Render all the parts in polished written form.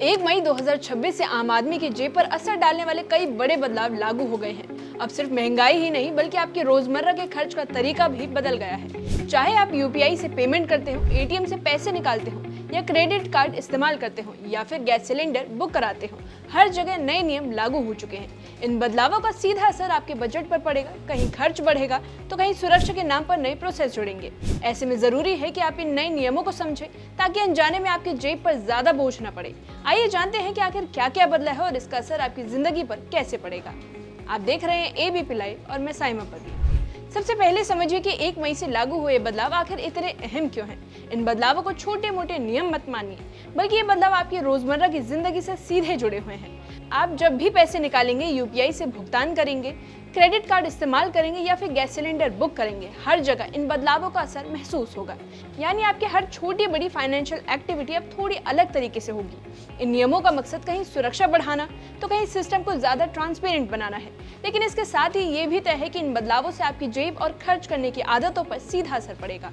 1 मई 2026 से आम आदमी की जेब पर असर डालने वाले कई बड़े बदलाव लागू हो गए हैं। अब सिर्फ महंगाई ही नहीं बल्कि आपके रोजमर्रा के खर्च का तरीका भी बदल गया है। चाहे आप यूपीआई से पेमेंट करते हो, एटीएम से पैसे निकालते हो या क्रेडिट कार्ड इस्तेमाल करते हो या फिर गैस सिलेंडर बुक कराते हो, हर जगह नए नियम लागू हो चुके हैं। इन बदलावों का सीधा असर आपके बजट पर पड़ेगा। कहीं खर्च बढ़ेगा तो कहीं सुरक्षा के नाम पर नए प्रोसेस जुड़ेंगे। ऐसे में जरूरी है कि आप इन नए नियमों को समझें ताकि अनजाने में आपकी जेब पर ज्यादा बोझ न पड़े। आइए जानते हैं कि आखिर क्या क्या बदला है और इसका असर आपकी जिंदगी पर कैसे पड़ेगा। आप देख रहे हैं एबीपी लाइव और मैं साइमा पति। सबसे पहले समझिए कि 1 मई से लागू हुए बदलाव आखिर इतने अहम क्यों हैं। इन बदलावों को छोटे मोटे नियम मत मानिए, बल्कि ये बदलाव आपकी रोजमर्रा की जिंदगी से सीधे जुड़े हुए हैं। आप जब भी पैसे निकालेंगे, यूपीआई से भुगतान करेंगे, क्रेडिट कार्ड इस्तेमाल करेंगे या फिर गैस सिलेंडर बुक करेंगे, हर जगह इन बदलावों का असर महसूस होगा। यानी आपकी हर छोटी बड़ी फाइनेंशियल एक्टिविटी अब थोड़ी अलग तरीके से होगी। इन नियमों का मकसद कहीं सुरक्षा बढ़ाना तो कहीं सिस्टम को ज्यादा ट्रांसपेरेंट बनाना है, लेकिन इसके साथ ही ये भी तय है कि इन बदलावों से आपकी जेब और खर्च करने की आदतों पर सीधा असर पड़ेगा।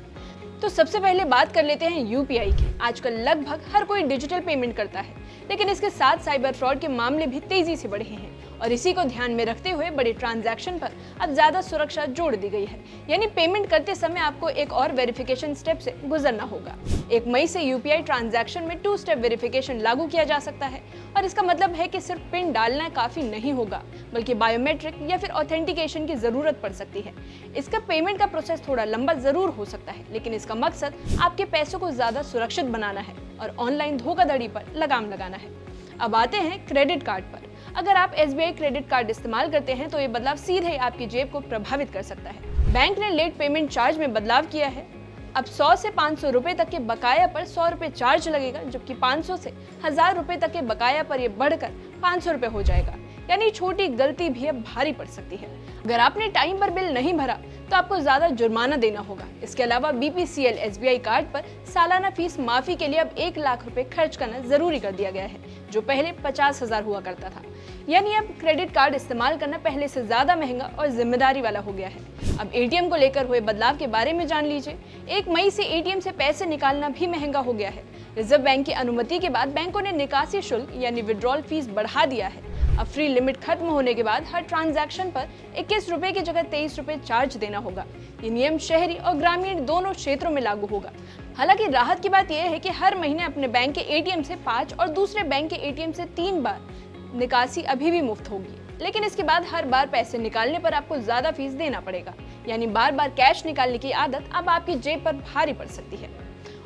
तो सबसे पहले बात कर लेते हैं यूपीआई की। आजकल लगभग हर कोई डिजिटल पेमेंट करता है, लेकिन इसके साथ साइबर फ्रॉड के मामले भी तेजी से बढ़े हैं और इसी को ध्यान में रखते हुए बड़े ट्रांजैक्शन पर अब ज्यादा सुरक्षा जोड़ दी गई है। यानी पेमेंट करते समय आपको एक और वेरिफिकेशन स्टेप से गुजरना होगा। 1 मई से यूपीआई ट्रांजैक्शन में 2 स्टेप वेरिफिकेशन लागू किया जा सकता है और इसका मतलब है कि सिर्फ पिन डालना काफी नहीं होगा, बल्कि बायोमेट्रिक या फिर ऑथेंटिकेशन की जरूरत पड़ सकती है। इसका पेमेंट का प्रोसेस थोड़ा लंबा जरूर हो सकता है, लेकिन इसका मकसद आपके पैसों को ज्यादा सुरक्षित बनाना है और ऑनलाइन धोखाधड़ी पर लगाम लगाना है। अब आते हैं क्रेडिट कार्ड पर। अगर आप एसबीआई क्रेडिट कार्ड इस्तेमाल करते हैं तो ये बदलाव सीधे आपकी जेब को प्रभावित कर सकता है। बैंक ने लेट पेमेंट चार्ज में बदलाव किया है। अब 100 से 500 रुपए तक के बकाया पर 100 रुपए चार्ज लगेगा, जबकि 500 से 1000 रुपए तक के बकाया पर यह बढ़कर 500 रुपए हो जाएगा। यानी छोटी गलती भी अब भारी पड़ सकती है। अगर आपने टाइम पर बिल नहीं भरा तो आपको ज्यादा जुर्माना देना होगा। इसके अलावा बीपीसीएल एसबीआई कार्ड पर सालाना फीस माफी के लिए अब 1 लाख रुपए खर्च करना जरूरी कर दिया गया है, जो पहले 50,000 हुआ करता था। यानी अब क्रेडिट कार्ड इस्तेमाल करना पहले से ज्यादा महंगा और जिम्मेदारी वाला हो गया है। अब एटीएम को लेकर हुए बदलाव के बारे में जान लीजिए। 1 मई से एटीएम से पैसे निकालना भी महंगा हो गया है। रिजर्व बैंक की अनुमति के बाद बैंकों ने निकासी शुल्क यानी विड्रॉल फीस बढ़ा दिया है। अब फ्री लिमिट खत्म होने के बाद हर ट्रांजैक्शन पर 21 रुपए की जगह 23 रुपए चार्ज देना होगा। ये नियम शहरी और ग्रामीण दोनों क्षेत्रों में लागू होगा। हालांकि राहत की बात यह है कि हर महीने अपने बैंक के एटीएम से 5 और दूसरे बैंक के एटीएम से 3 बार निकासी अभी भी मुफ्त होगी, लेकिन इसके बाद हर बार पैसे निकालने पर आपको ज्यादा फीस देना पड़ेगा। यानी बार बार कैश निकालने की आदत अब आपकी जेब पर भारी पड़ सकती है।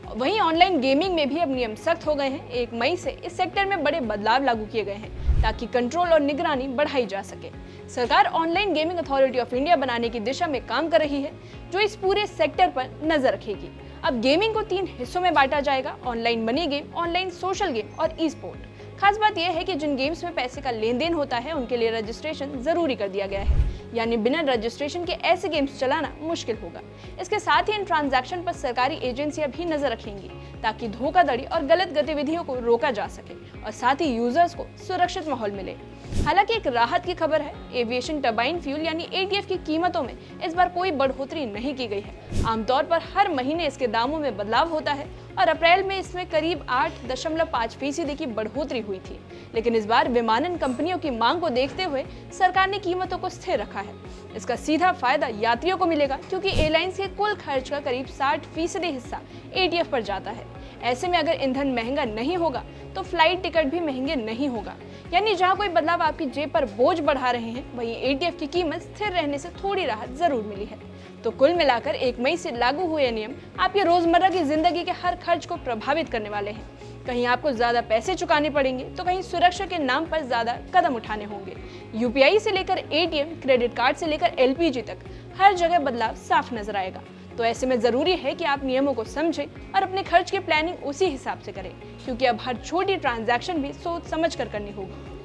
वहीं ऑनलाइन गेमिंग में भी अब नियम सख्त हो गए हैं। 1 मई से इस सेक्टर में बड़े बदलाव लागू किए गए हैं ताकि कंट्रोल और निगरानी बढ़ाई जा सके। सरकार online gaming authority of India बनाने की दिशा में काम कर रही है, जो इस पूरे सेक्टर पर नजर रखेगी। अब गेमिंग को 3 हिस्सों में बांटा जाएगा: online money game, online social game और ई स्पोर्ट। खास बात यह है कि जिन गेम्स में पैसे का लेन देन होता है उनके लिए रजिस्ट्रेशन जरूरी कर दिया गया है। यानी बिना रजिस्ट्रेशन के ऐसे गेम्स चलाना मुश्किल होगा। इसके साथ ही इन ट्रांजैक्शन पर सरकारी एजेंसियां भी नजर रखेंगी ताकि धोखाधड़ी और गलत गतिविधियों को रोका जा सके और साथ ही यूजर्स को सुरक्षित माहौल मिले। हालांकि एक राहत की खबर है, एविएशन टरबाइन फ्यूल यानी एटीएफ की कीमतों में इस बार कोई बढ़ोतरी नहीं की गई है। आमतौर पर हर महीने इसके दामों में बदलाव होता है और अप्रैल में इसमें करीब 8.5% की बढ़ोतरी हुई थी, लेकिन इस बार विमानन कंपनियों की मांग को देखते हुए सरकार ने कीमतों को स्थिर रखा है। इसका सीधा फायदा यात्रियों को मिलेगा, क्योंकि एयरलाइंस के कुल खर्च का करीब 60% हिस्सा एटीएफ पर जाता है। ऐसे में अगर ईंधन महंगा नहीं होगा तो फ्लाइट टिकट भी महंगे नहीं होगा। यानी जहां कोई बदलाव आपकी जेब पर बोझ बढ़ा रहे हैं, वहीं एटीएफ की कीमत स्थिर रहने से थोड़ी राहत जरूर मिली है। तो कुल मिलाकर 1 मई से लागू हुए नियम आपके रोजमर्रा की जिंदगी के हर खर्च को प्रभावित करने वाले हैं। कहीं आपको ज्यादा पैसे चुकाने पड़ेंगे तो कहीं सुरक्षा के नाम पर ज्यादा कदम उठाने होंगे। यूपीआई से लेकर एटीएम, क्रेडिट कार्ड से लेकर एलपीजी तक हर जगह बदलाव साफ नजर आएगा। तो ऐसे में जरूरी है कि आप नियमों को समझें और अपने खर्च की प्लानिंग उसी हिसाब से करें, क्योंकि अब हर छोटी ट्रांजैक्शन भी सोच समझ कर करनी होगी।